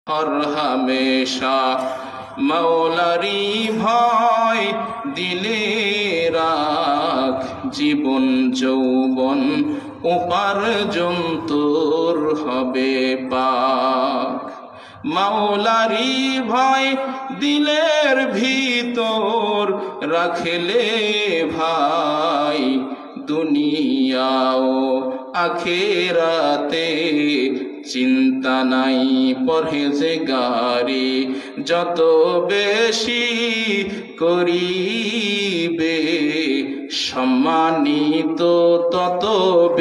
আর হামেশা মৌলারি ভয় দিলে রাখ, জীবন যৌবন উপার্জন তোর হবে পাক। মাওলারি ভয় দিলের ভিতর রাখলে ভাই, দুনিয়াও আখেরাতে চিন্তা নাই পরহেজগারি। যত বেশি করিবে সম্মানিত তত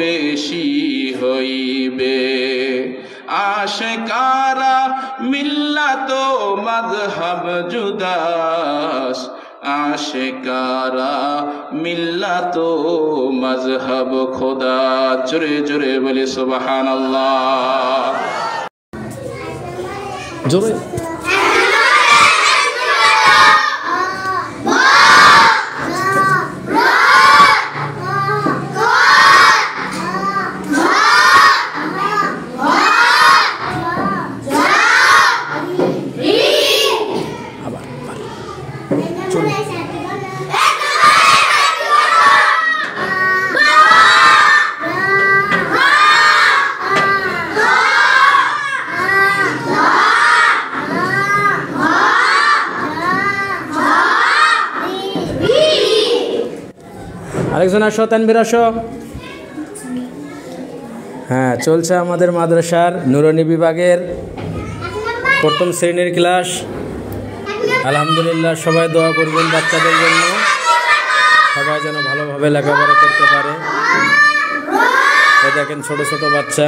বেশি হইবে। আশিকারা মিল্লাত মাযহাব জুদাস, আশিকারা মিল্লাত মাযহাব খোদা। জোরে জোরে বলি সুবহানাল্লাহ। জোরে আরেকজন আসো, তানভীর আসো। হ্যাঁ, চলছে আমাদের মাদ্রাসার নুরানি বিভাগের প্রথম শ্রেণীর ক্লাস। আলহামদুলিল্লাহ, সবাই দোয়া করবেন বাচ্চাদের জন্য, সবাই যেন ভালোভাবে লেখাপড়া করতে পারে। দেখেন ছোট ছোট বাচ্চা।